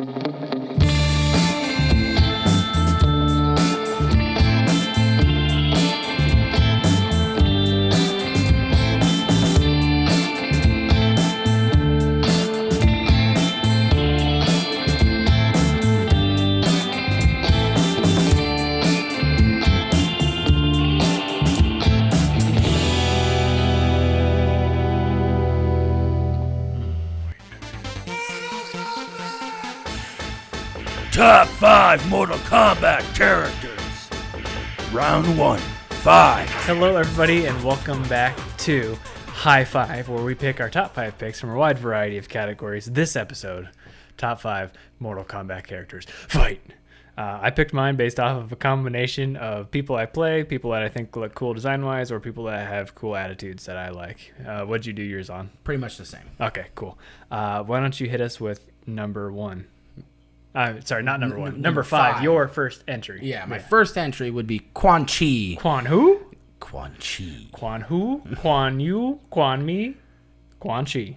Top 5 Mortal Kombat characters. Round 1, 5. Hello, everybody, and welcome back to High5, where we pick our top 5 picks from a wide variety of categories. This episode, top 5 Mortal Kombat characters. Fight! I picked mine based off of a combination of people I play, people that I think look cool design-wise, or people that have cool attitudes that I like. What'd you do yours on? Pretty much the same. Okay, cool. Why don't you hit us with number 1? Sorry, not number 1. Number 5, your first entry. Yeah, my first entry would be Quan Chi. Quan who? Quan Chi. Quan who? Quan you? Quan me? Quan Chi.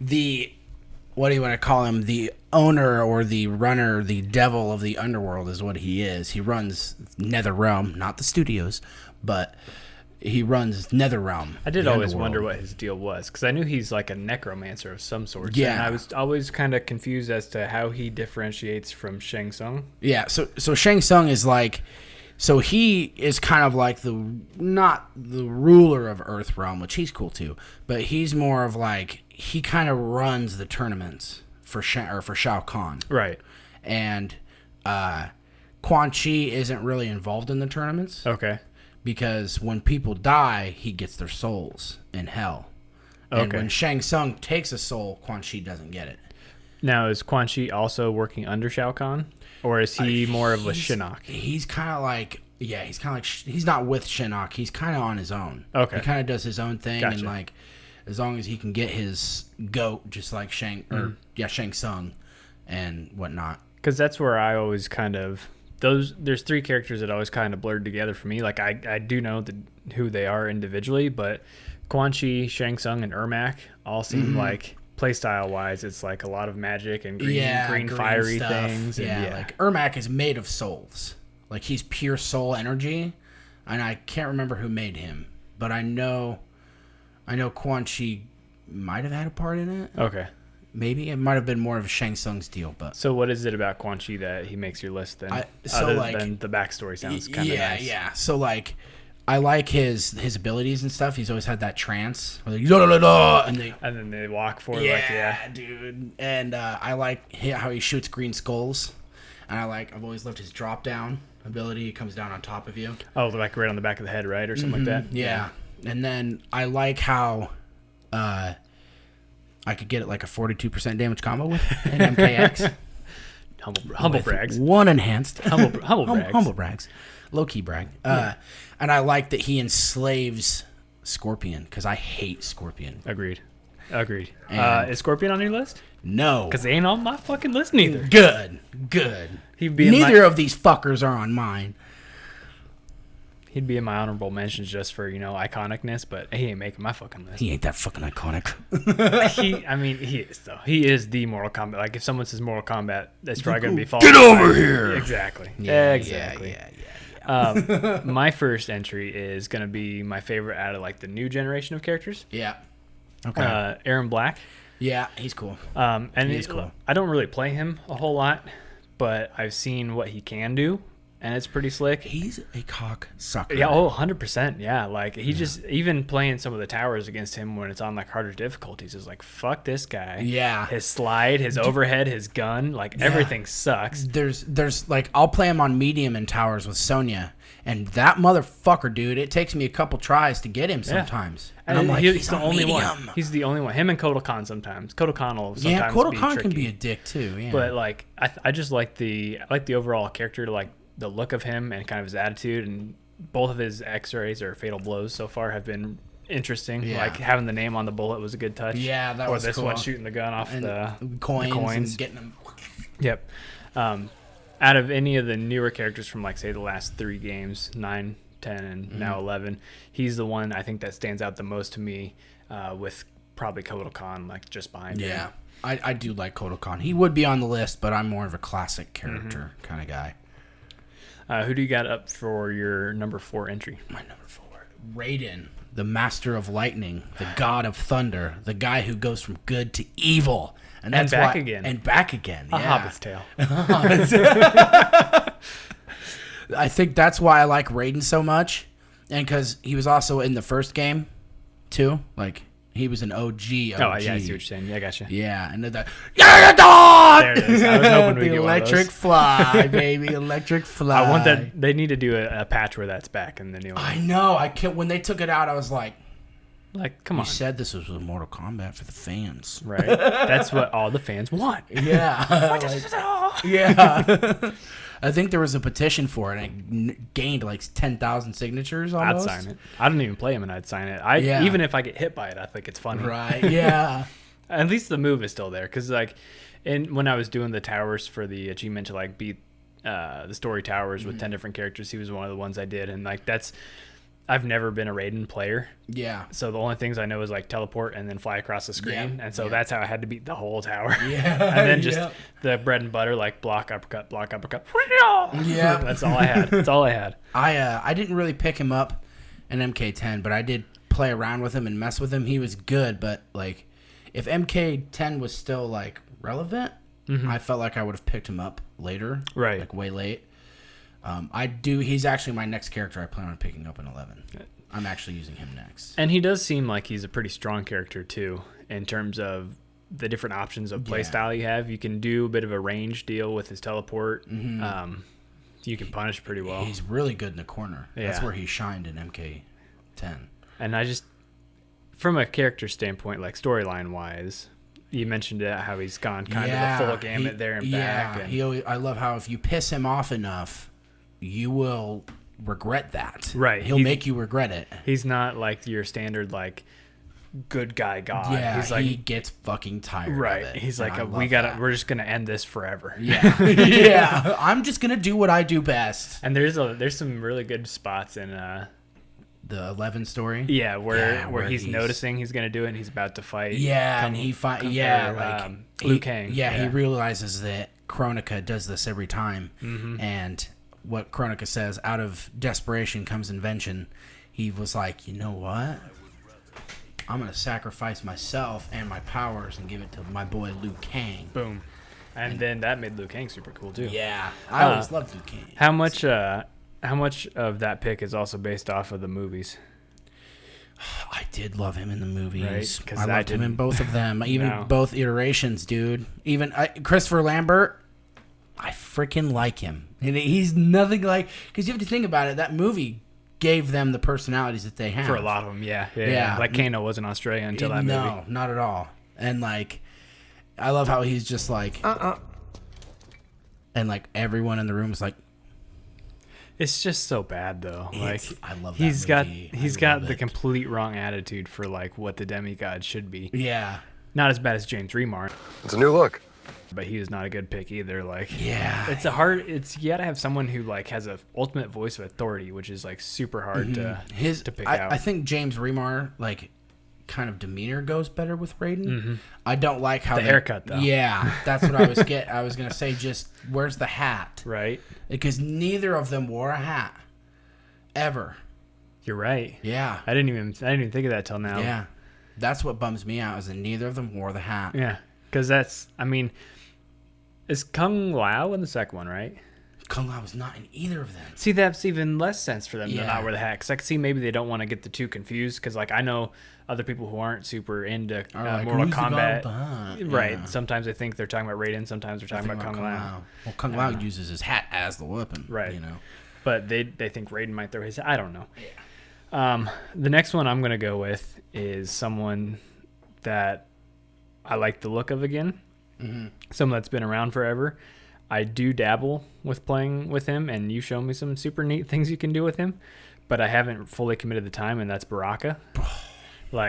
What do you want to call him? The owner or the runner, the devil of the underworld is what he is. He runs NetherRealm, not the studios, but he runs NetherRealm. I did always wonder what his deal was, because I knew he's like a necromancer of some sort. Yeah. And I was always kind of confused as to how he differentiates from Shang Tsung. Yeah, so Shang Tsung is like... So he is kind of like not the ruler of Earthrealm, which he's cool too, but he's more of like, he kind of runs the tournaments for Shao Kahn. Right. And Quan Chi isn't really involved in the tournaments. Okay. Because when people die, he gets their souls in hell. And Okay. when Shang Tsung takes a soul, Quan Chi doesn't get it. Now, is Quan Chi also working under Shao Kahn? Or is he more of a Shinnok? He's kind of like, yeah, he's kind of like, he's not with Shinnok. He's kind of on his own. Okay. He kind of does his own thing. Gotcha. And like, as long as he can get his goat, just like Shang Tsung and whatnot. Because that's where I always kind of... There's 3 characters that always kind of blurred together for me. Like, I do know who they are individually, but Quan Chi, Shang Tsung, and Ermac all seem like... Playstyle-wise, it's like a lot of magic and green fiery stuff. things. Yeah, like Ermac is made of souls. Like he's pure soul energy, and I can't remember who made him, but I know Quan Chi might have had a part in it. Okay. Maybe it might have been more of Shang Tsung's deal, but so what is it about Quan Chi that he makes your list then? Other than the backstory sounds kind of nice. Yeah. So like, I like his abilities and stuff. He's always had that trance where and then they walk forward. Yeah, dude. And I like how he shoots green skulls. And I've always loved his drop down ability. He comes down on top of you. Oh, like right on the back of the head, right, or something like that. Yeah. And then I like how I could get it like a 42% damage combo with an MKX. Humble brags. One enhanced. Humble brags. Low key brag. And I like that he enslaves Scorpion because I hate Scorpion. Agreed. Is Scorpion on your list? No. Because they ain't on my fucking list neither. Good. Neither of these fuckers are on mine. He'd be in my honorable mentions just for, iconicness, but he ain't making my fucking list. He ain't that fucking iconic. He is, though. He is the Mortal Kombat. Like, if someone says Mortal Kombat, that's probably going to be followed. Get over here! Exactly. Yeah, exactly. Yeah. My first entry is going to be my favorite out of, like, the new generation of characters. Yeah. Okay. Aaron Black. Yeah, he's cool. And he's cool. I don't really play him a whole lot, but I've seen what he can do. And it's pretty slick. He's a cocksucker. Yeah, 100%. Yeah, like he just even playing some of the towers against him when it's on like harder difficulties is like fuck this guy. Yeah, his slide, his overhead, his gun, like everything sucks. There's like I'll play him on medium in towers with Sonya, and that motherfucker, dude, it takes me a couple tries to get him sometimes. And I'm like, he's the only one. He's the only one. Him and Kotal Khan sometimes. Kotal Khan will sometimes yeah, Kotal be Khan tricky. can be a dick too. Yeah, but like I just like the overall character, like the look of him and kind of his attitude, and both of his X-rays or fatal blows so far have been interesting. Yeah. Like having the name on the bullet was a good touch. Yeah, that was cool. Or this cool. one shooting the gun off and the coins and getting them. Yep. Out of any of the newer characters from like say the last 3 games, 9, 10, and now 11, he's the one I think that stands out the most to me, with probably Kotal Khan like just behind him. I do like KAHN. He would be on the list, but I'm more of a classic character kind of guy. Who do you got up for your number 4 entry? My number 4, RAIDEN, the master of lightning, the god of thunder, the guy who goes from good to evil, and that's back why, again. And back again. A Yeah. Hobbit's tale. I think that's why I like RAIDEN so much, and because he was also in the first game, too. Like he was an OG. Oh yeah, I see what you're saying. Yeah, I gotcha. Yeah, and then yeah, dog! There it is. I was hoping we'd the get one of electric those. fly, baby, electric fly. I want that. They need to do a patch where that's back in the new one. I know. I can't. When they took it out, I was like, Come on. You said this was a Mortal Kombat for the fans, Right? That's what all the fans want. Yeah. Yeah. I think there was a petition for it, and it gained like 10,000 signatures almost. I'd sign it. I don't even play him, and I'd sign it. Even if I get hit by it, I think it's funny. Right. Yeah. At least the move is still there, because when I was doing the towers for the achievement to beat the story towers with 10 different characters, he was one of the ones I did, and I've never been a RAIDEN player. Yeah. So the only things I know is teleport and then fly across the screen. Yeah. And so that's how I had to beat the whole tower. Yeah. And then just the bread and butter, block, uppercut, block, uppercut. Yeah. That's all I had. That's all I had. I didn't really pick him up in MK10, but I did play around with him and mess with him. He was good, but if MK10 was still relevant, I felt like I would have picked him up later. Right. Way late. He's actually my next character I plan on picking up in 11. I'm actually using him next. And he does seem like he's a pretty strong character too, in terms of the different options of playstyle you have. You can do a bit of a range deal with his teleport. You can punish pretty well. He's really good in the corner. Yeah. That's where he shined in MK10. And from a character standpoint, storyline wise, you mentioned how he's gone kind of the full gamut there and back. And I love how if you piss him off enough, you will regret that. Right. He'll make you regret it. He's not your standard good guy god. Yeah, he gets fucking tired right. of it. He's we're just gonna end this forever. Yeah. Yeah. I'm just gonna do what I do best. And there's some really good spots in the 11 story. Yeah, where he's noticing he's gonna do it and he's about to fight. Yeah, and he Liu Kang. He realizes that Kronika does this every time, and what Kronika says, out of desperation comes invention. He was like, you know what? I'm going to sacrifice myself and my powers and give it to my boy Liu Kang. Boom. And then that made Liu Kang super cool too. Yeah. I always loved Liu Kang. How much of that pick is also based off of the movies? I did love him in the movies. Right, I loved him in both of them. Even both iterations, dude. Even Christopher Lambert, I freaking like him. And he's nothing because you have to think about it. That movie gave them the personalities that they have. For a lot of them, yeah. Like Kano wasn't Australia until that movie. No, not at all. And I love how he's just and everyone in the room is like. It's just so bad though. I love that he's got the complete wrong attitude for what the demigod should be. Yeah. Not as bad as James Remar. It's a new look. But he was not a good pick either. Yeah. You gotta have someone who has a ultimate voice of authority, which is super hard to pick out. I think James Remar kind of demeanor goes better with RAIDEN. I don't like how the haircut though. Yeah, that's what I was I was gonna say. Just where's the hat? Right. Because neither of them wore a hat ever. You're right. Yeah. I didn't even think of that till now. Yeah. That's what bums me out is that neither of them wore the hat. Yeah. Because is Kung Lao in the second one, right? Kung Lao was not in either of them. See, that's even less sense for them to not wear the hat. Because I can see maybe they don't want to get the two confused. Because I know other people who aren't super into Mortal Kombat. Right. Yeah. Sometimes they think they're talking about RAIDEN. Sometimes they're talking about Kung Lao. Well, Kung Lao uses his hat as the weapon. Right. But they think RAIDEN might throw his hat. I don't know. Yeah. The next one I'm going to go with is someone that I like the look of again. Someone that's been around forever. I do dabble with playing with him, and you show me some super neat things you can do with him, but I haven't fully committed the time, and that's BARAKA.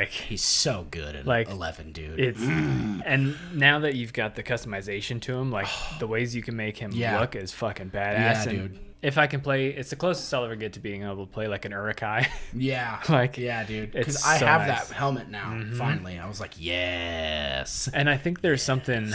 He's so good at 11, dude. And now that you've got the customization to him, the ways you can make him look is fucking badass. Yeah, dude. if I can play, it's the closest I'll ever get to being able to play like an Urukai. Yeah. Like, yeah, dude. it's Because I so have nice. that helmet now. Finally, I was like, yes. And I think there's something.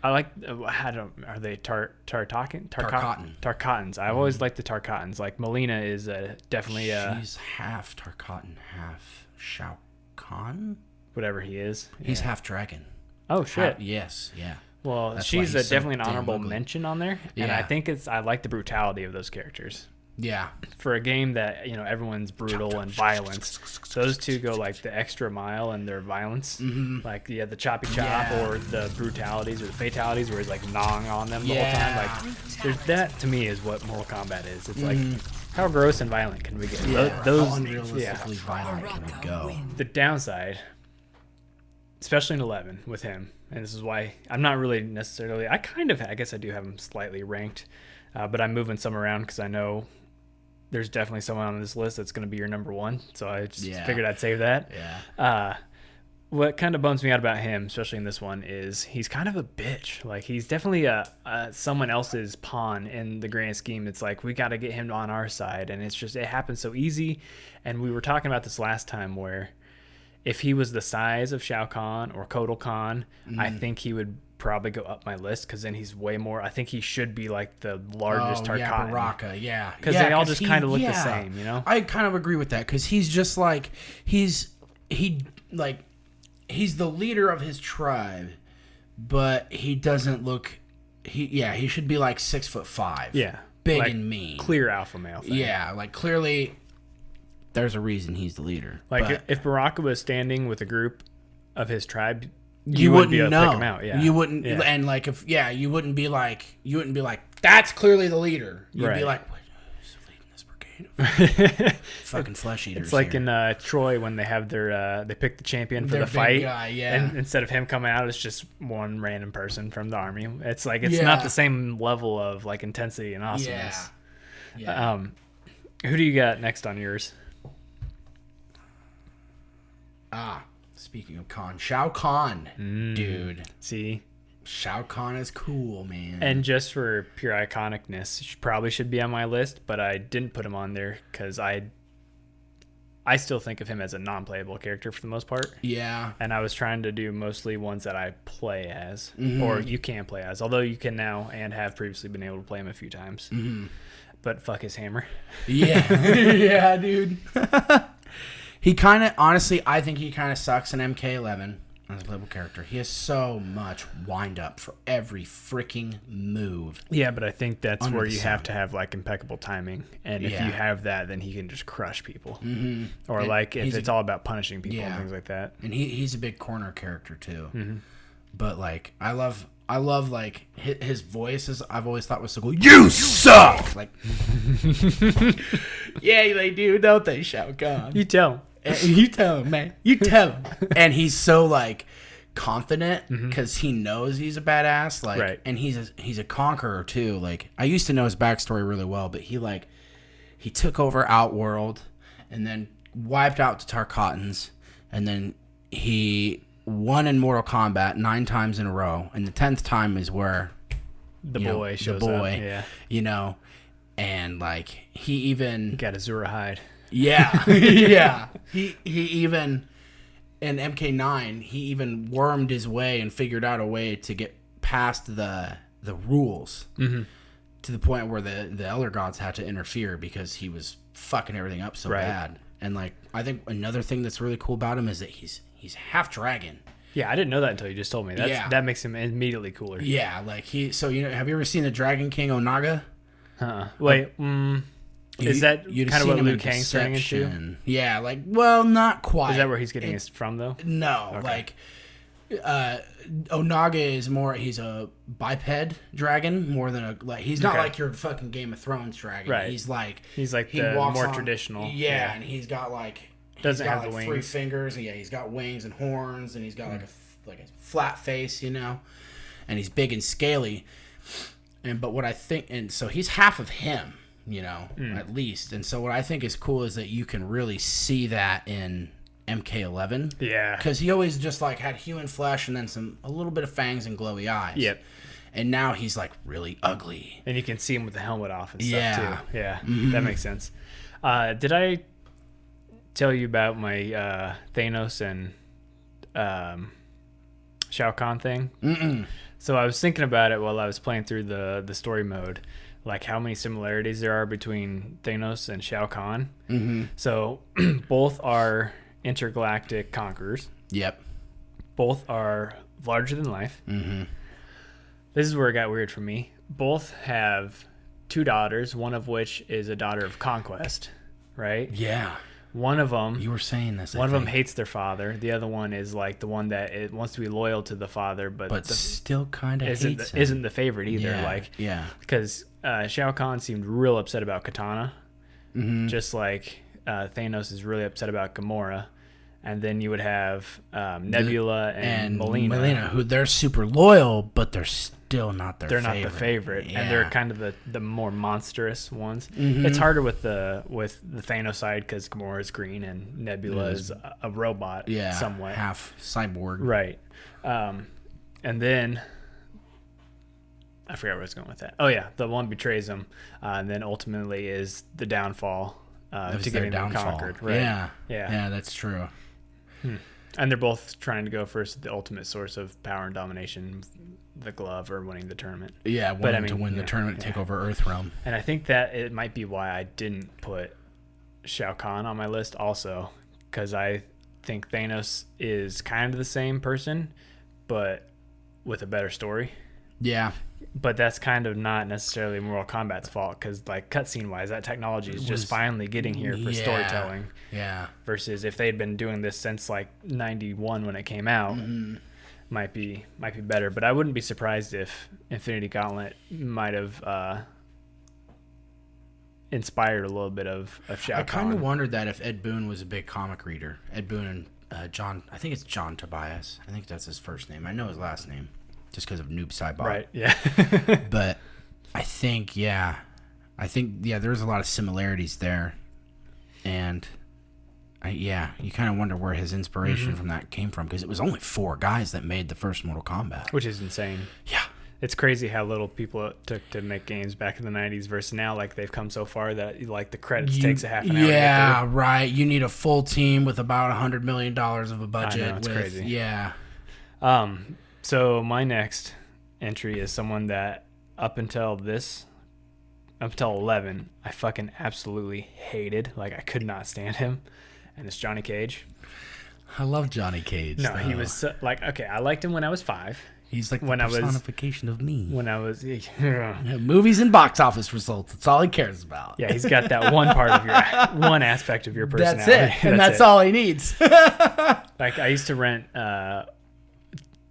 I like. Are they Tarkatans? I've always liked the Tarkatans. Like Melina is definitely She's half Tarkatan, half Shao Kahn. whatever he is. He's half dragon. Oh shit. Yes. Yeah. Well, That's she's why he's so definitely an damn honorable ugly. mention on there, and Yeah. I think I like the brutality of those characters. Yeah. For a game that everyone's brutal and violent, those two go like the extra mile in their violence. Like the choppy chop Yeah. or the brutalities or the fatalities where he's like gnawing on them the whole time. Yeah. Like there's that to me is what Mortal Kombat is. It's like how gross and violent can we get? Yeah. Those How unrealistically violent can we go? the downside, especially in 11 with him, and this is why I'm not really necessarily. I guess I do have him slightly ranked, but I'm moving some around because I know there's definitely someone on this list that's going to be your number one. So I just figured I'd save that. Yeah. What kind of bums me out about him, especially in this one, is he's kind of a bitch. Like he's definitely someone else's pawn in the grand scheme. It's like we got to get him on our side, and it happens so easy. And we were talking about this last time where if he was the size of Shao Kahn or Kotal Kahn, I think he would probably go up my list because then he's way more. I think he should be like the largest Tarkatan. Yeah, BARAKA. Yeah. Because they all just kind of look the same, I kind of agree with that because he's just like he's the leader of his tribe, but he doesn't look. He should be like 6'5". Yeah, big like, and mean. clear alpha male thing. Yeah, like clearly, there's a reason he's the leader. Like but if Baraka was standing with a group of his tribe, you wouldn't be wouldn't able to know. pick him out. Yeah, You wouldn't, Yeah. and like you wouldn't be like that's clearly the leader. You'd be Right. like, wait, who's leading this brigade of fucking flesh eaters? It's like here? in Troy when they have they pick the champion for Their the big fight, guy, yeah. and instead of him coming out, it's just one random person from the army. It's like it's Yeah. not the same level of like intensity and awesomeness. Yeah. Who do you got next on yours? Speaking of Kahn, Shao Kahn, dude. See, Shao Kahn is cool, man. and just for pure iconicness, she probably should be on my list, but I didn't put him on there because I still think of him as a non-playable character for the most part. yeah, And I was trying to do mostly ones that I play as, Mm-hmm. or you can play as, although you can now and have previously been able to play him a few times. Mm-hmm. But fuck his hammer. yeah, yeah, dude. He kind of, honestly, I think he kind of sucks in MK11 as a playable character. He has so much wind up for every freaking move. Yeah, but I think that's Under where the you have sun. to have like impeccable timing, and if Yeah. you have that, then he can just crush people. Mm-hmm. Or And like if he's it's all about punishing people and Yeah. things like that. And he's a big corner character too. Mm-hmm. But like, I love like his voice is. I've always thought was so cool. You suck. Like, yeah, they do, don't they, Shao Kahn? You tell him. You tell him, man. You tell him. And he's so like confident because he knows he's a badass. Like, Right. and he's a conqueror too. Like, I used to know his backstory really well, but he took over Outworld and then wiped out the Tarkatans, and then he won in Mortal Kombat 9 times in a row, and the 10th time is where The you know, boy shows the boy, up. Yeah. you know, and like he even Got Azura hide. yeah. Yeah. He even in MK9, he even wormed his way and figured out a way to get past the rules to the point where the Elder Gods had to interfere because he was fucking everything up so Right. bad. And like, I think another thing that's really cool about him is that he's half dragon. Yeah, I didn't know that until you just told me. That makes him immediately cooler. Yeah, like so have you ever seen the Dragon King Onaga? Wait, is that You'd kind of seen what him Liu in Kang's turning into? Deception. Yeah, like, well, not quite. Is that where he's getting it from, though? No, Okay. like Onaga is more. He's a biped dragon more than a like. He's not Okay. like your fucking Game of Thrones dragon. Right. He's like He walks more on- traditional. Yeah, and he's got like Doesn't he's got have the like 3 wings. fingers. And yeah, he's got wings and horns, and he's got like a flat face, you know, and he's big and scaly. But what I think, and so he's half of him, you know, at least. And so what I think is cool is that you can really see that in MK11. Yeah. Because he always just like had human flesh and then a little bit of fangs and glowy eyes. Yep. And now he's like really ugly. And you can see him with the helmet off and stuff too. Yeah, that makes sense. Did I tell you about my Thanos and Shao Kahn thing? Mm-mm. So I was thinking about it while I was playing through the story mode, like how many similarities there are between Thanos and Shao Kahn. Mm-hmm. So both are intergalactic conquerors. Yep. Both are larger than life. Mm-hmm. This is where it got weird for me. Both have 2 daughters, one of which is a daughter of conquest, right? Yeah. One of them, You were saying this. one of them hates their father. The other one is like the one that wants to be loyal to the father, but still kind of hates him. isn't the favorite either. Yeah. Like, yeah. because Shao Kahn seemed real upset about Kitana, Mm-hmm. just like Thanos is really upset about Gamora. And then you would have Nebula and Melina. Who they're super loyal, but they're still not their They're favorite. not the favorite, Yeah. and they're kind of the more monstrous ones. Mhm. It's harder with the Thanos side because Gamora is green and Nebula is a robot, somewhat half cyborg. right. And then I forgot where I was going with that. Oh yeah, the one betrays him, and then ultimately is the downfall to getting them conquered. Right? Yeah, that's true. And they're both trying to go first the ultimate source of power and domination, the glove or winning the tournament. Yeah, But, I wanting to mean, win the tournament, take over Earthrealm. And I think that it might be why I didn't put Shao Kahn on my list also, because I think Thanos is kind of the same person, but with a better story. Yeah. But that's kind of not necessarily Mortal Kombat's fault, because like cutscene wise, that technology is just finally getting here for storytelling. Yeah. Versus if they'd been doing this since like 91 when it came out, might be better. But I wouldn't be surprised if Infinity Gauntlet might have inspired a little bit of Shao Kahn. I kind of wondered that if Ed Boon was a big comic reader. Ed Boon and John, I think it's John Tobias. I think that's his first name. I know his last name just because of Noob Saibot. Right, yeah. But I think, there's a lot of similarities there. And you kind of wonder where his inspiration from that came from, because it was only 4 guys that made the first Mortal Kombat. Which is insane. Yeah. It's crazy how little people it took to make games back in the 90s versus now. Like, they've come so far that like the credits takes a half an hour to get through. Right. You need a full team with about $100 million of a budget. I know, it's crazy. Yeah. So my next entry is someone that up until 11, I fucking absolutely hated. Like, I could not stand him. And it's Johnny Cage. I love Johnny Cage. No, though. he was like, okay, I liked him when I was 5. He's like the when personification of me. When I was... Movies and box office results. That's all he cares about. Yeah, he's got that one part of one aspect of your personality. That's it. And that's all he needs. Like, I used to rent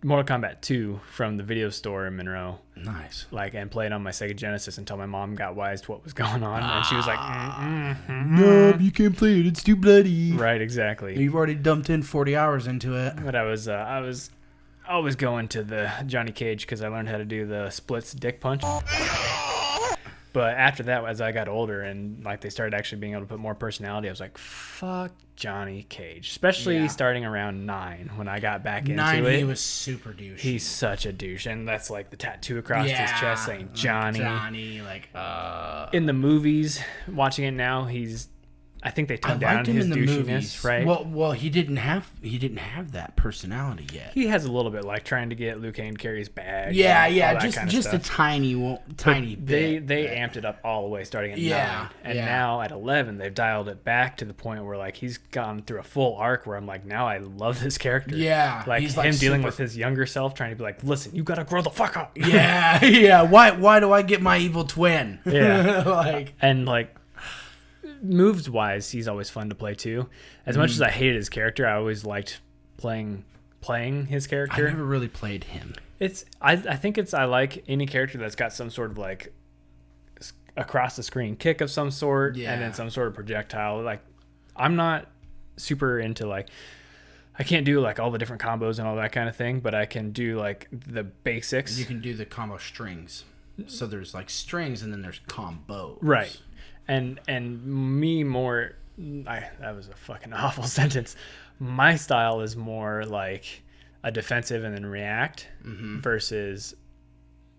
Mortal Kombat 2 from the video store in Monroe. Nice. Like, and play it on my Sega Genesis until my mom got wise to what was going on. And she was like, no, you can't play it. It's too bloody. Right, exactly. You've already dumped in 40 hours into it. But I was always going to the Johnny Cage because I learned how to do the splits dick punch. But after that, as I got older and like they started actually being able to put more personality, I was like, fuck Johnny Cage. Especially starting around 9 when I got back into 9, it. he was super douche. He's such a douche. And that's like the tattoo across his chest saying Johnny. In the movies, watching it now, I think they toned down his douchiness, right? Well, he didn't have that personality yet. He has a little bit, like trying to get Liu Kang Carey's bag. Just a tiny bit. They amped it up all the way starting at 9, and now at 11 they've dialed it back to the point where like he's gone through a full arc where I'm like, now I love this character. Yeah, like he's him dealing with his younger self, trying to be like, listen, you gotta grow the fuck up. Yeah. Why do I get my evil twin? Yeah, moves wise, he's always fun to play too. As much as I hated his character, I always liked playing his character. I never really played him. I think I like any character that's got some sort of like across the screen kick of some sort, and then some sort of projectile. Like, I'm not super into like, I can't do like all the different combos and all that kind of thing, but I can do like the basics. You can do the combo strings. So there's like strings and then there's combos. Right. And me more, that was a fucking awful sentence. My style is more like a defensive and then react versus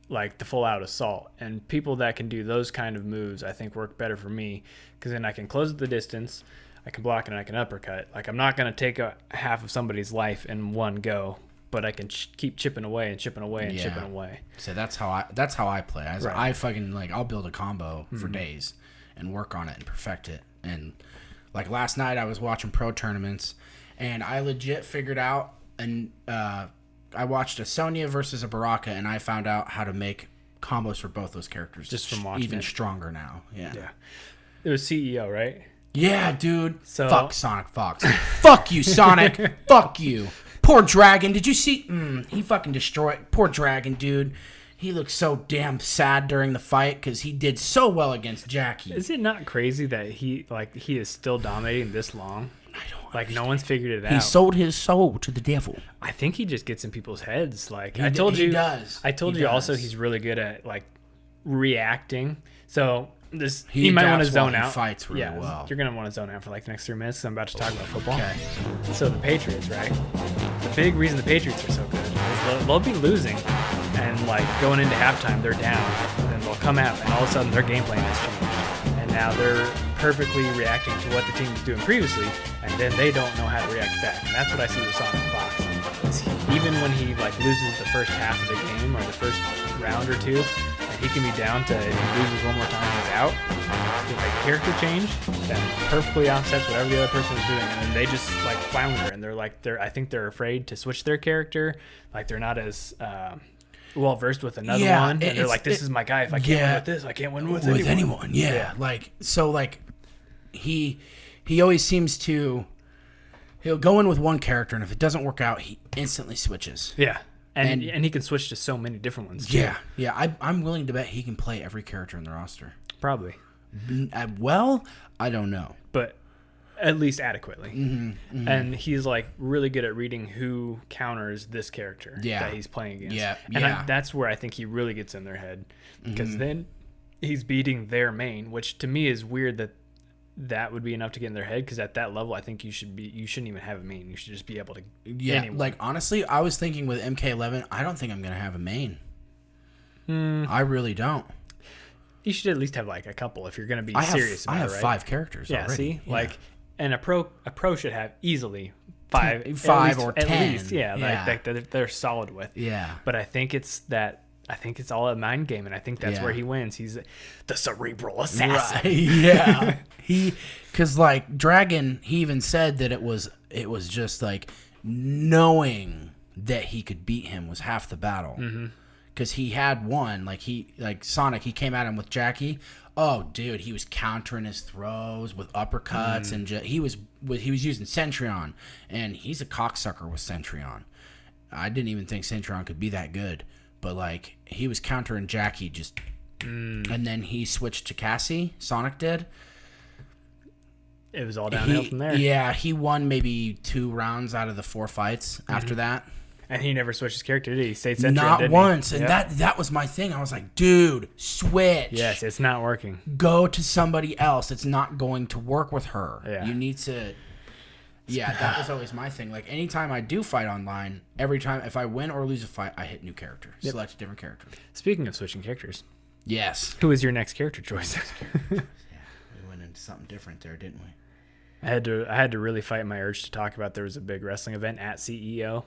like the full out assault. And people that can do those kind of moves, I think work better for me because then I can close the distance, I can block, and I can uppercut. Like I'm not going to take a half of somebody's life in one go, but I can keep chipping away and chipping away and chipping away. So that's how I play. I fucking like I'll build a combo for days and work on it and perfect it. And like last night I was watching pro tournaments and I legit figured out and I watched a Sonya versus a Baraka and I found out how to make combos for both those characters just from watching even stronger now. Yeah. It was CEO, right? Yeah, dude. So fuck Sonic Fox. Fuck you, Sonic. Fuck you. Poor Dragon. Did you see? He fucking destroyed. Poor Dragon, dude. He looked so damn sad during the fight because he did so well against Jackie. Is it not crazy that he is still dominating this long? I don't like no one's figured it out. He sold his soul to the devil. I think he just gets in people's heads. Like He does. I told He you also does. he's really good at like reacting. So this He he might want to adapts while zone he out. fights really well. You're gonna want to zone out for like the next 3 minutes. 'Cause I'm about to talk about football. Okay. So the Patriots, right? The big reason the Patriots are so good is they'll be losing, and like going into halftime they're down, and then they'll come out, and all of a sudden their game plan has changed, and now they're perfectly reacting to what the team was doing previously, and then they don't know how to react back, and that's what I see with Sonic Fox. Even when he like loses the first half of the game or the first round or two, and he can be down to if he loses one more time he's out. Like character change that perfectly offsets whatever the other person was doing, and then they just like flounder, and I think they're afraid to switch their character. Like they're not as well versed with another one, and they're like, "This is my guy. If I can't win with this, I can't win with anyone." Yeah. Like so, like he always seems to he'll go in with one character, and if it doesn't work out, he instantly switches. Yeah. And he can switch to so many different ones too. Yeah. I'm willing to bet he can play every character in the roster. Probably. Well, I don't know, but at least adequately. And he's like really good at reading who counters this character that he's playing against. That's where I think he really gets in their head, because then he's beating their main, which to me is weird that would be enough to get in their head, because at that level I think you shouldn't even have a main. You should just be able to anyone. Like honestly, I was thinking with MK11, I don't think I'm gonna have a main. I really don't. You should at least have like a couple if you're going to be serious about it, I have right? 5 characters already. See? Yeah. Like, and a pro should have easily 5 or 10. At least, like they're solid with. Yeah. But I think it's all a mind game, and I think that's where he wins. He's the cerebral assassin. Right. Yeah. Because like Dragon, he even said that it was just like knowing that he could beat him was half the battle. Because he had one, like Sonic, he came at him with Jackie. Oh, dude, he was countering his throws with uppercuts, and he was using Centurion, and he's a cocksucker with Centurion. I didn't even think Centurion could be that good, but like he was countering Jackie just, and then he switched to CACE. Sonic did. It was all downhill from there. Yeah, he won maybe 2 rounds out of the 4 fights after that. And he never switched his character, did he? Stayed Centurion, not once. And that was my thing. I was like, dude, switch. Yes, it's not working. Go to somebody else. It's not going to work with her. Yeah. You need to... Yeah, that was always my thing. Like, anytime I do fight online, every time, if I win or lose a fight, I hit new character. Select a different character. Speaking of switching characters. Yes. Who is your next character choice? We went into something different there, didn't we? I had to really fight my urge to talk about there was a big wrestling event at CEO.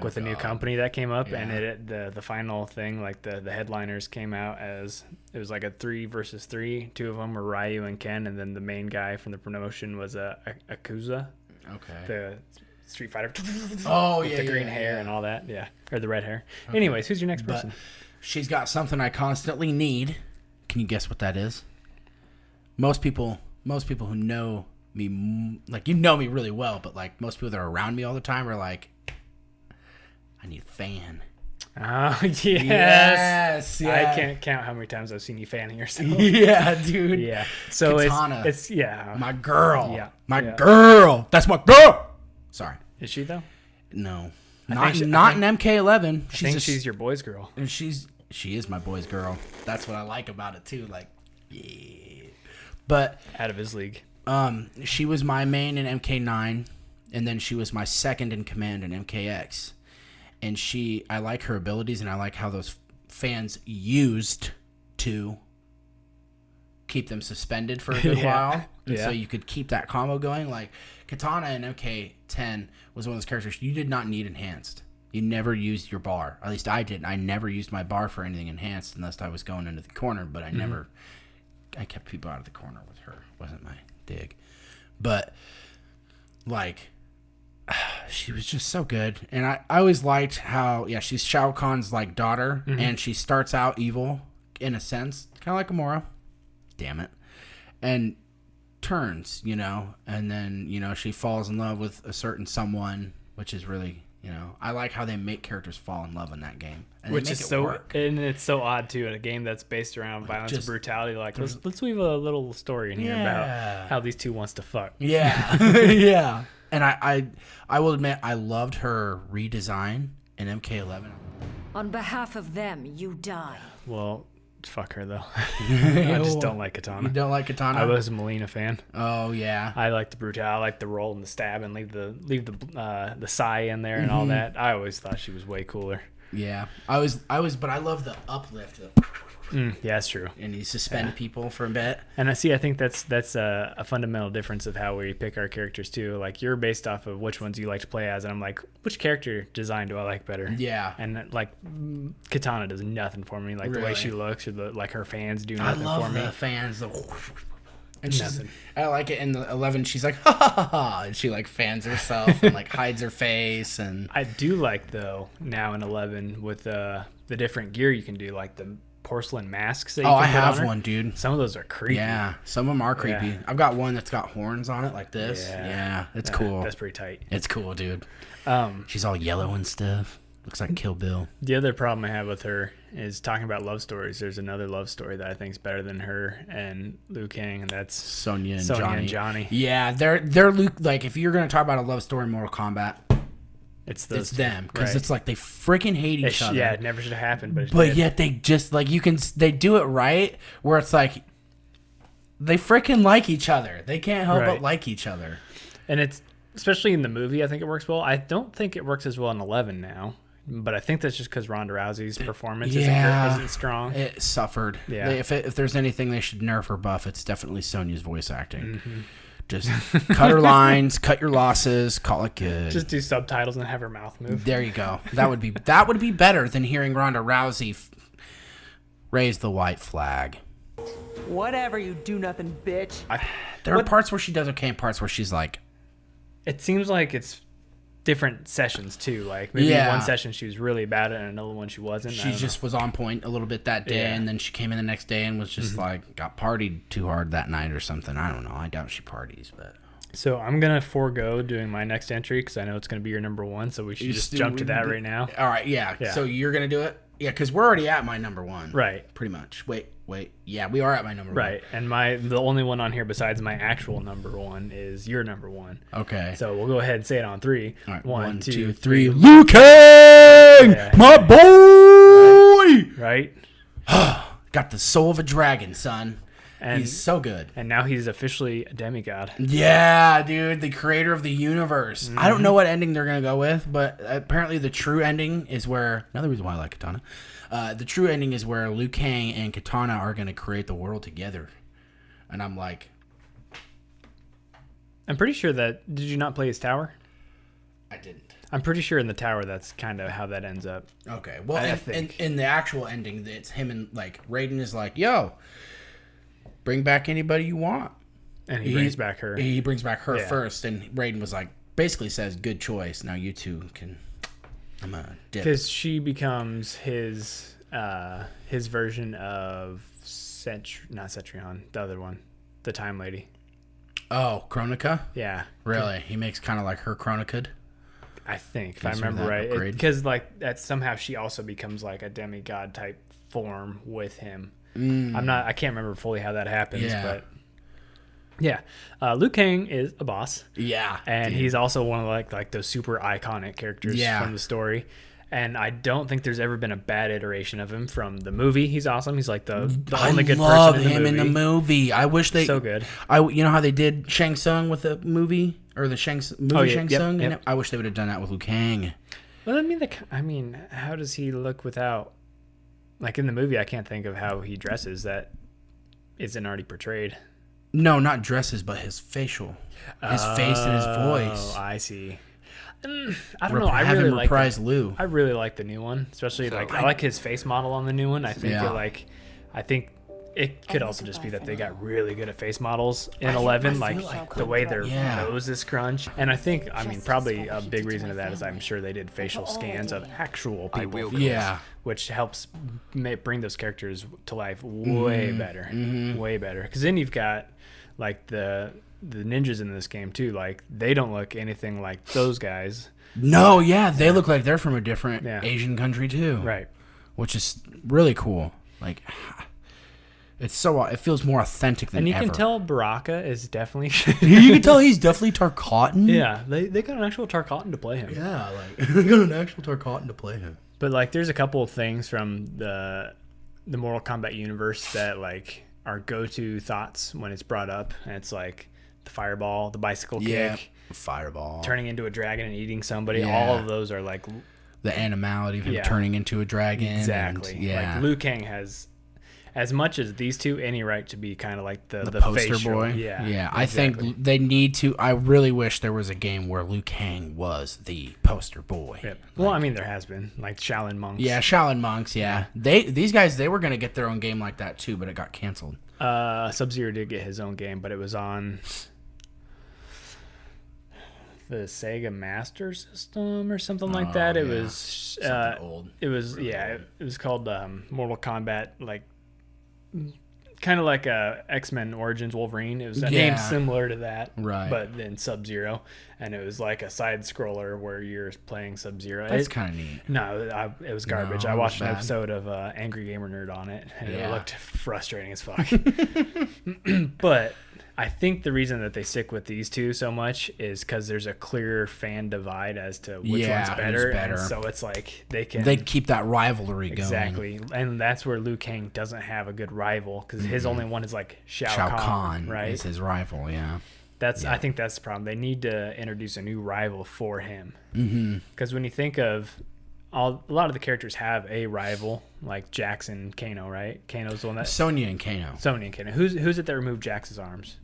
With the new company that came up, and the final thing, like the headliners came out as it was like a 3 versus 3. 2 of them were Ryu and Ken, and then the main guy from the promotion was Akuza. Okay. The Street Fighter. With the green hair and all that. Yeah, or the red hair. Okay. Anyways, who's your next person? She's got something I constantly need. Can you guess what that is? Most people who know me, like you know me really well, but like most people that are around me all the time are like, I need a fan. Oh, yes. Yes. Yeah. I can't count how many times I've seen you fanning yourself. Yeah, dude. Yeah. So KITANA. it's my girl. Yeah. My girl. That's my girl. Sorry. Is she though? No. I think in MK11. She's your boy's girl. And she is my boy's girl. That's what I like about it too. Like, yeah. But Out of his league. she was my main in MK9. and then she was my second in command in MKX. And I like her abilities, and I like how those fans used to keep them suspended for a good while. And so you could keep that combo going. Like, Kitana in MK10 was one of those characters you did not need enhanced. You never used your bar. At least I didn't. I never used my bar for anything enhanced unless I was going into the corner, but I kept people out of the corner with her. Wasn't my dig. But, like, she was just so good. And I always liked how, she's Shao Kahn's, like, daughter, and she starts out evil, in a sense, kind of like Gamora. Damn it. And turns, and then, she falls in love with a certain someone, which is really... I like how they make characters fall in love in that game, and which they make is it work. And it's so odd too in a game that's based around violence and brutality. Like, let's weave a little story in here about how these two wants to fuck. Yeah, yeah. And I will admit I loved her redesign in MK11. On behalf of them, you die. Well, fuck her though. I just don't like Kitana. You don't like Kitana? I was a Melina fan. Oh yeah. I like the brutality. I like the roll and the stab and leave the Sai in there and all that. I always thought she was way cooler. Yeah, I was, but I love the uplift. Yeah, that's true. And he suspend people for a bit. And I think that's a fundamental difference of how we pick our characters too. Like, you're based off of which ones you like to play as, and I'm like, which character design do I like better? Yeah. And like, Kitana does nothing for me. Like, the way she looks, or like her fans do nothing for me. I love the fans. And I like it in the 11. She's like, ha ha ha ha, and she like fans herself and like hides her face. And I do like, though, now in 11 with the different gear you can do, like the porcelain masks that you can I put have on her. one, dude. Some of those are creepy. Yeah, some of them are creepy. Yeah. I've got one that's got horns on it like this. Yeah, it's cool. That's pretty tight. It's cool, dude. She's all yellow and stuff. Looks like Kill Bill. The other problem I have with her is talking about love stories. There's another love story that I think is better than her and Liu Kang, and that's Sonya and Johnny. Yeah, they're Luke. Like, if you're gonna talk about a love story in Mortal Kombat, it's them, because it's like they freaking hate each other. Yeah, it never should have happened, but yet they just like they do it right where it's like they freaking like each other. They can't help but like each other. And it's, especially in the movie, I think it works well. I don't think it works as well in 11 now, but I think that's just because Ronda Rousey's performance isn't strong. It suffered. Yeah. If there's anything they should nerf or buff, it's definitely Sonya's voice acting. Just cut her lines, cut your losses, call it good. Just do subtitles and have her mouth move. There you go. That would be better than hearing Ronda Rousey raise the white flag. Whatever, you do nothing, bitch. There are parts where she does okay and parts where she's like... It seems like it's different sessions, too. Like, maybe one session she was really bad at, and another one she wasn't. She just was on point a little bit that day, and then she came in the next day and was just like, got partied too hard that night or something. I don't know. I doubt she parties, but... So I'm going to forego doing my next entry because I know it's going to be your number one, so we should just jump to that right now. All right, yeah. So you're going to do it? Yeah, because we're already at my number one. Right. Pretty much. Wait. Yeah, we are at my number one. Right, and the only one on here besides my actual number one is your number one. Okay. So we'll go ahead and say it on three. All right, 1, 2, 3. Liu Kang! My boy! Right? Got the soul of a dragon, son. And he's so good. And now he's officially a demigod. Yeah, dude, the creator of the universe. I don't know what ending they're going to go with, but apparently the true ending is where... Another reason why I like Kitana. The true ending is where Liu Kang and Kitana are going to create the world together. And I'm like... I'm pretty sure that... Did you not play his tower? I didn't. I'm pretty sure in the tower that's kind of how that ends up. Okay. Well, in the actual ending, it's him and, like, Raiden is like, yo... Bring back anybody you want. And he brings back her. He brings back her first, and Raiden was like, basically says, good choice. Now you two can, I'm a dip. Because she becomes his version of not Cetrion, the other one, the Time Lady. Oh, Kronika? Yeah. Really? He makes kind of like her Kronika? I think, if I remember right. Because like that somehow she also becomes like a demigod type form with him. I can't remember fully how that happens, but yeah, Liu Kang is a boss. Yeah, and he's also one of like those super iconic characters from the story. And I don't think there's ever been a bad iteration of him from the movie. He's awesome. He's like the only good person in the movie. in the movie. I wish they so good. You know how they did Shang Tsung with the movie or the movie Shang yep, Tsung. yep. I wish they would have done that with Liu Kang. Well, I mean, how does he look without? Like in the movie, I can't think of how he dresses that isn't already portrayed. No, not dresses, but his face and his voice. Oh, I see. I don't know. I Have really him like reprise Liu. I really like the new one, especially I like his face model on the new one. I think it could also just be that they got really good at face models in 11, like the way their noses crunch. And I think, probably a big reason of that is I'm sure they did facial scans of actual people. Yeah. Which helps bring those characters to life way better. Way better. Because then you've got, like, the ninjas in this game, too. Like, they don't look anything like those guys. No, yeah. They look like they're from a different Asian country, too. Right. Which is really cool. Like... It feels more authentic than ever. And you can tell Baraka is definitely... You can tell he's definitely Tarkatan. Yeah, they got an actual Tarkatan to play him. Yeah, like, they got an actual Tarkatan to play him. But, like, there's a couple of things from the Mortal Kombat universe that, like, are go-to thoughts when it's brought up. And it's, like, the fireball, the bicycle kick. Fireball. Turning into a dragon and eating somebody. Yeah. All of those are, like... The animality of him turning into a dragon. Exactly. And, Like, Liu Kang has... As much as these two, any right to be kind of like the poster facial. boy. Yeah, exactly. I think they need to. I really wish there was a game where Liu Kang was the poster boy. Yep. Well, there has been like Shaolin monks. Yeah, Shaolin monks. Yeah, these guys they were gonna get their own game like that too, but it got canceled. Sub-Zero did get his own game, but it was on the Sega Master System or something like that. It was something old. It was it was called Mortal Kombat, like. Kind of like X-Men Origins Wolverine. It was a name similar to that, right? But then Sub-Zero, and it was like a side scroller where you're playing Sub-Zero. That's kind of neat. No, it was garbage. I watched an episode of Angry Gamer Nerd on it, and it looked frustrating as fuck. But I think the reason that they stick with these two so much is because there's a clear fan divide as to which one's better. And so it's like they keep that rivalry going. Exactly. And that's where Liu Kang doesn't have a good rival because his only one is like Shao Kahn, right? Is his rival, yeah. I think that's the problem. They need to introduce a new rival for him. Because when you think of a lot of the characters have a rival, like Jax and Kano, right? Kano's the one that Sonya and Kano. Who's it that removed Jax's arms?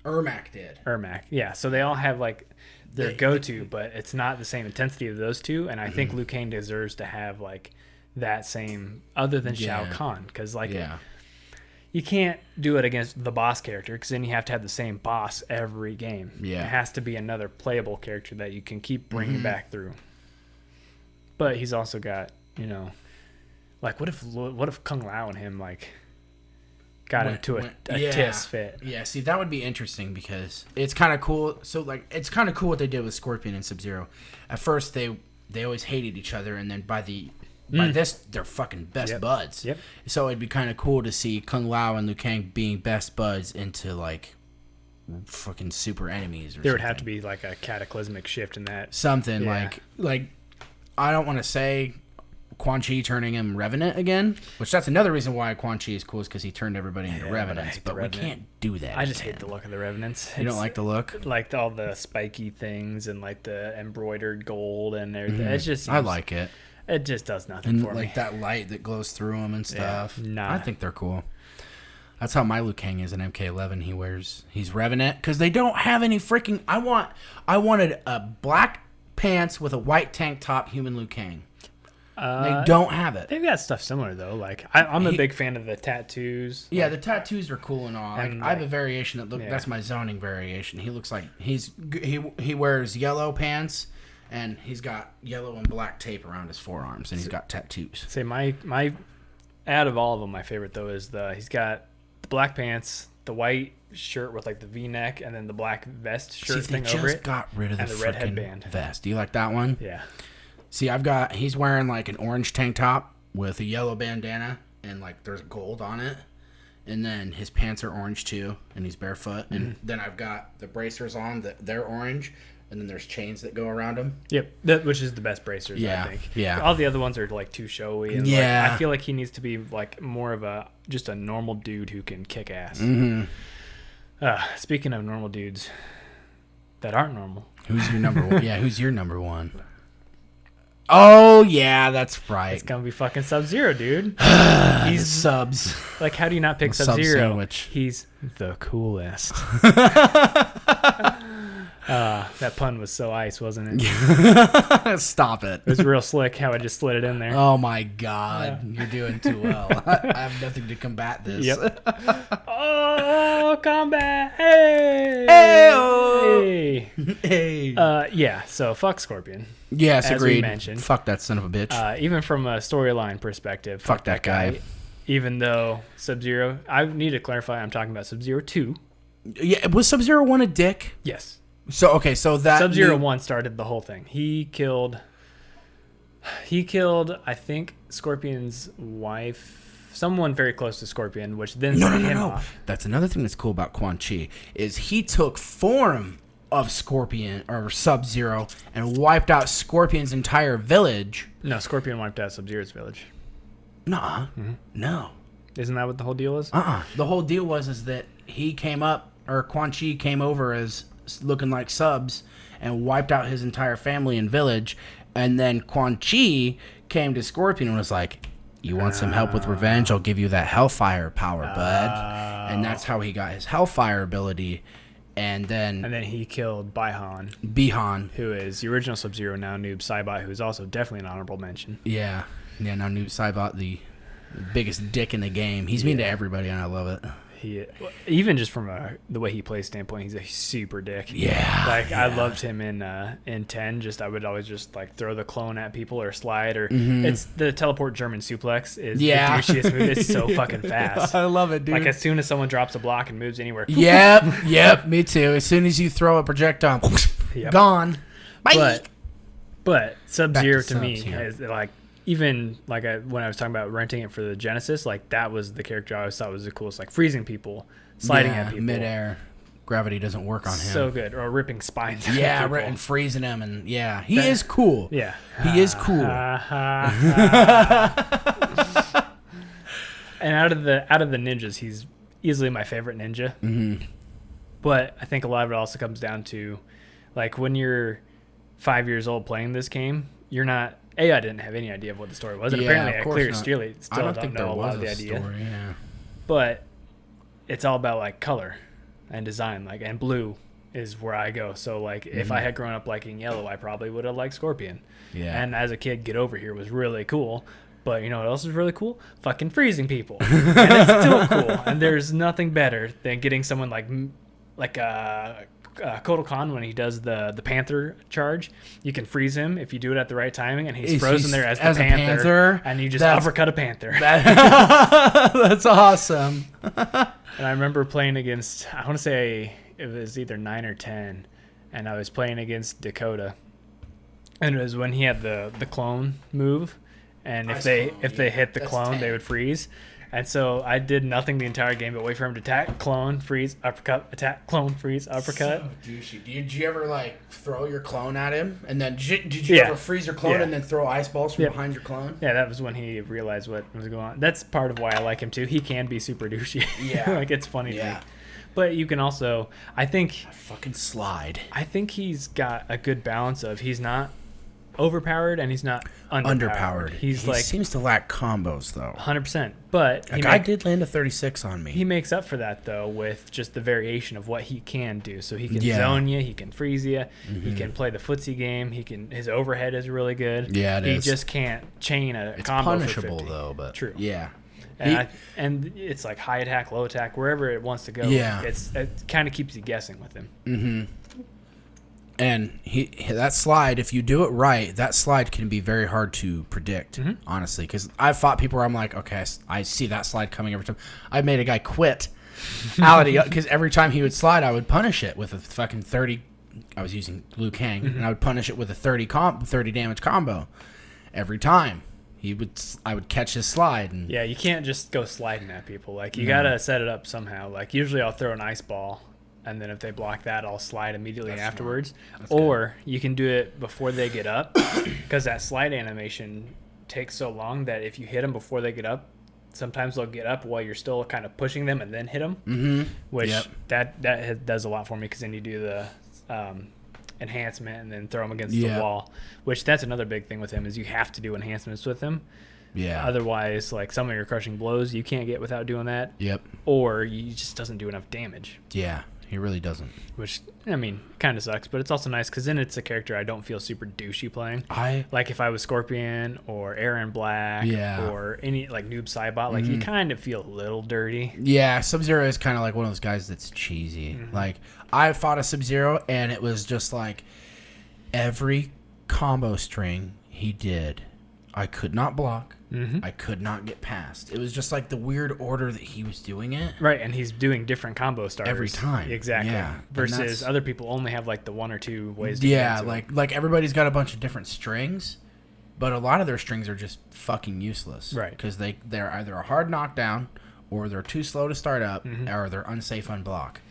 Ermac did. Yeah. So they all have like their go-to, but it's not the same intensity of those two. And I think Liu Kang deserves to have like that same, other than Shao Kahn, because like you can't do it against the boss character because then you have to have the same boss every game. Yeah, it has to be another playable character that you can keep bringing back through. But he's also got, like what if Kung Lao and him like got into a tiss fit. Yeah, see, that would be interesting because it's kind of cool. So, like, it's kind of cool what they did with Scorpion and Sub-Zero. At first, they always hated each other, and then by this, they're fucking best buds. Yep. So it'd be kind of cool to see Kung Lao and Liu Kang being best buds into, like, fucking super enemies or There would have to be, like, a cataclysmic shift in that. Something, like, I don't want to say... Quan Chi turning him Revenant again, which that's another reason why Quan Chi is cool is because he turned everybody into Revenants, but we can't do that. I just hate the look of the Revenants. You don't like the look? Like all the spiky things and like the embroidered gold and everything. It just I like it. It just does nothing for me. Like that light that glows through them and stuff. Yeah, I think they're cool. That's how my Liu Kang is in MK11. He's Revenant because they don't have any freaking. I wanted a black pants with a white tank top human Liu Kang. They don't have it. They've got stuff similar though. Like I'm a big fan of the tattoos. Yeah, the tattoos are cool and all. I have a variation that that's my zoning variation. He looks like he wears yellow pants and he's got yellow and black tape around his forearms and he's got tattoos. Say my out of all of them, my favorite though is he's got the black pants, the white shirt with like the V-neck, and then the black vest shirt thing over it. They just got rid of the red headband vest. Do you like that one? Yeah. See, he's wearing like an orange tank top with a yellow bandana and like there's gold on it. And then his pants are orange too and he's barefoot. And then I've got the bracers on, they're orange. And then there's chains that go around them. Yep, which is the best bracers, I think. Yeah. All the other ones are like too showy. And like, I feel like he needs to be like more of just a normal dude who can kick ass. Speaking of normal dudes, that aren't normal. Who's your number one? Yeah, who's your number one? Oh, yeah, that's right. It's gonna be fucking Sub-Zero, dude. He's subs. Like, how do you not pick Sub Sub-Zero? sandwich. He's the coolest. That pun was so ice, wasn't it? Stop it. It was real slick how I just slid it in there. Oh, my God. You're doing too well. I have nothing to combat this. Yep. Oh, combat! Hey! Hey! Hey! Hey. Yeah, so fuck Scorpion. Yes, as we agreed. mentioned. Fuck that son of a bitch. Even from a storyline perspective, Fuck that guy. Even though Sub-Zero, I need to clarify, I'm talking about Sub-Zero 2. Yeah, was Sub-Zero 1 a dick? Yes. So, okay, so that... Sub-Zero 1 started the whole thing. He killed, I think, Scorpion's wife, someone very close to Scorpion, which then set him off. That's another thing that's cool about Quan Chi, is he took form of Scorpion, or Sub-Zero, and wiped out Scorpion's entire village. No, Scorpion wiped out Sub-Zero's village. Nuh-uh. Mm-hmm. No. Isn't that what the whole deal was? The whole deal was that he came up, or Quan Chi came over as looking like Subs and wiped out his entire family and village, and then Quan Chi came to Scorpion and was like, you want some help with revenge? I'll give you that Hellfire power, bud. And that's how he got his Hellfire ability. And then he killed Bihan, who is the original Sub-Zero, now Noob Saibot, who's also definitely an honorable mention. Yeah, now Noob Saibot, the biggest dick in the game. He's mean to everybody, and I love it. Even just from the way he plays standpoint, he's a super dick. Yeah, like I loved him in 10. Just I would always just like throw the clone at people or slide or it's the teleport German suplex is the douchiest move. It's so fucking fast. I love it, dude. Like as soon as someone drops a block and moves anywhere. Yep, me too. As soon as you throw a projectile, gone. Bye. But Sub-Zero to me Subs, yeah. is like. Even like when I was talking about renting it for the Genesis, like that was the character I always thought was the coolest, like freezing people, sliding at people, midair, gravity doesn't work on him. So good, or ripping spines. Yeah, and freezing him, and he is cool. Yeah, he is cool. And out of the ninjas, he's easily my favorite ninja. Mm-hmm. But I think a lot of it also comes down to, like when you're 5 years old playing this game, you're not. I didn't have any idea of what the story was. And apparently, I clearly still don't know a lot of the idea. Story, yeah. But it's all about like color and design, like, and blue is where I go. So like, if I had grown up liking yellow, I probably would have liked Scorpion. Yeah. And as a kid, Get Over Here was really cool. But you know what else is really cool? Fucking freezing people. And it's still cool. And there's nothing better than getting someone like KAHN, when he does the Panther charge, you can freeze him if you do it at the right timing, and he's frozen there as the Panther, and you just uppercut a Panther. That's awesome. And I remember playing against, I want to say it was either 9 or 10, and I was playing against Dakota, and it was when he had the clone move, and if they hit the clone, 10. They would freeze. And so I did nothing the entire game but wait for him to attack, clone, freeze, uppercut, attack, clone, freeze, uppercut. So douchey. Did you ever like throw your clone at him, and then did you ever freeze your clone and then throw ice balls from behind your clone? Yeah, that was when he realized what was going on. That's part of why I like him too. He can be super douchey. Yeah, like it's funny to me. But you can also, I think, fucking slide. I think he's got a good balance of he's not overpowered and he's not underpowered. He seems to lack combos though. 100%. But I did land a 36 on me. He makes up for that though with just the variation of what he can do. So he can zone you, he can freeze you, he can play the footsie game. His overhead is really good. Yeah, he just can't chain a combo. It's punishable for 50. Though, but true. Yeah. And it's like high attack, low attack, wherever it wants to go. Yeah, it kind of keeps you guessing with him. Mm-hmm. And that slide, if you do it right, that slide can be very hard to predict, honestly. Because I've fought people where I'm like, okay, I see that slide coming every time. I made a guy quit because every time he would slide, I would punish it with a fucking 30. I was using Liu Kang, and I would punish it with a 30 damage combo every time. I would catch his slide. And yeah, you can't just go sliding at people. Like you gotta set it up somehow. Like usually I'll throw an ice ball. And then if they block that, I'll slide immediately afterwards. Or you can do it before they get up, because that slide animation takes so long that if you hit them before they get up, sometimes they'll get up while you're still kind of pushing them and then hit them. Mm-hmm. Which that does a lot for me, because then you do enhancement and then throw him against the wall, which that's another big thing with him is you have to do enhancements with him. Yeah. Otherwise, like some of your crushing blows you can't get without doing that. Yep. Or he just doesn't do enough damage. Yeah, he really doesn't. Which, I mean, kind of sucks, but it's also nice because then it's a character I don't feel super douchey playing. Like if I was Scorpion or Aaron Black or any like Noob Saibot, like you kind of feel a little dirty. Yeah, Sub-Zero is kind of like one of those guys that's cheesy. Like I fought a Sub-Zero and it was just like every combo string he did, I could not block. I could not get past. It was just like the weird order that he was doing it. Right, and he's doing different combo starters every time. Exactly. Yeah. Versus other people only have like the one or two ways to get into it. like everybody's got a bunch of different strings, but a lot of their strings are just fucking useless. Right. Because they're either a hard knockdown or they're too slow to start up or they're unsafe on block.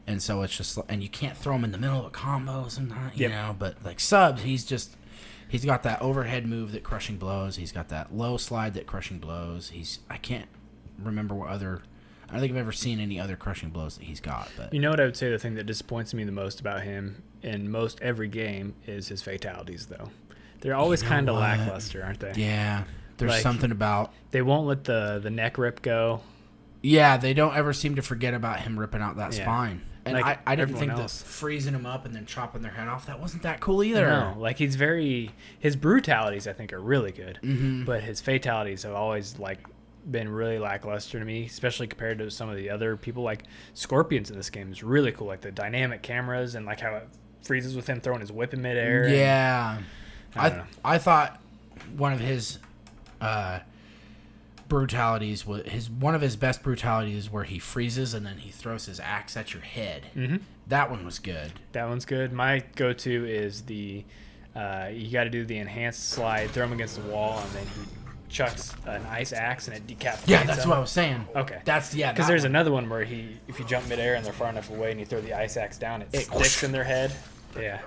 And so it's just, and you can't throw them in the middle of a combo sometimes, you know, but like Subs, he's got that overhead move that crushing blows. He's got that low slide that crushing blows. I can't remember I don't think I've ever seen any other crushing blows that he's got. But you know what I would say the thing that disappoints me the most about him in most every game is his fatalities, though. They're always kind of lackluster, aren't they? Yeah. There's Like, something about... They won't let the neck rip go. Yeah, they don't ever seem to forget about him ripping out that spine. And like I didn't think else. that freezing him up and then chopping their head off, that wasn't that cool either. No, like his brutalities I think are really good, but his fatalities have always like been really lackluster to me, especially compared to some of the other people. Like Scorpions in this game is really cool, like the dynamic cameras and like how it freezes with him throwing his whip in midair. Yeah, I thought one of his brutalities was one of his best brutalities where he freezes and then he throws his axe at your head. That one was good. That one's good. My go-to is the you got to do the enhanced slide, throw him against the wall, and then he chucks an ice axe and it decapitates. Yeah, that's him. what I was saying. Okay, that's because there's another one where if you jump midair and they're far enough away and you throw the ice axe down, it sticks in their head. Yeah.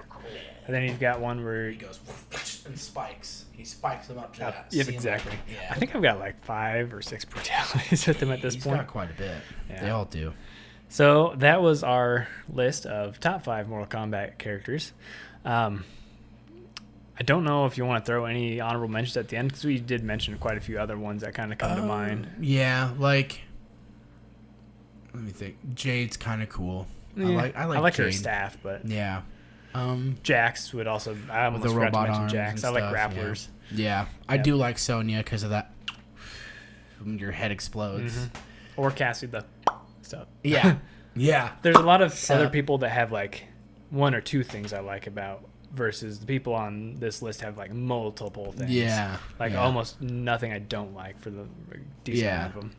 And then you've got one where he goes and spikes. He spikes them up to that. Yep, exactly. Yeah. I think I've got like 5 or 6 brutalities with them at this point. He's got quite a bit. Yeah. They all do. So that was our list of top 5 Mortal Kombat characters. I don't know if you want to throw any honorable mentions at the end, because we did mention quite a few other ones that kind of come to mind. Yeah, like, let me think. Jade's kind of cool. Yeah, I like Jade. her staff, but yeah. Jax would also. I almost forgot to mention Jax. I like grapplers. Yeah. I do like Sonya because of that. When your head explodes. Or Cassie the stuff. Yeah. Yeah. There's a lot of other people that have like 1 or 2 things I like about, versus the people on this list have like multiple things. Yeah. Like almost nothing I don't like for the decent amount of them.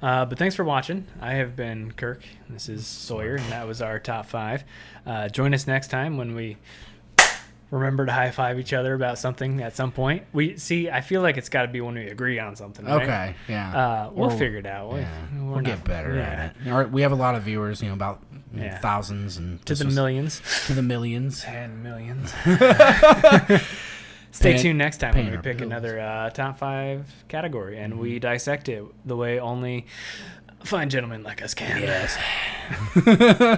But thanks for watching. I have been Kirk. This is Sawyer, and that was our top 5. Join us next time when we remember to high five each other about something at some point. I feel like it's got to be when we agree on something. Right? Okay. Yeah. We'll figure it out. We'll get better at it. All right, we have a lot of viewers. about thousands and to the millions. To the millions. And millions. Stay tuned next time when we pick another top 5 category and we dissect it the way only fine gentlemen like us can. Yes.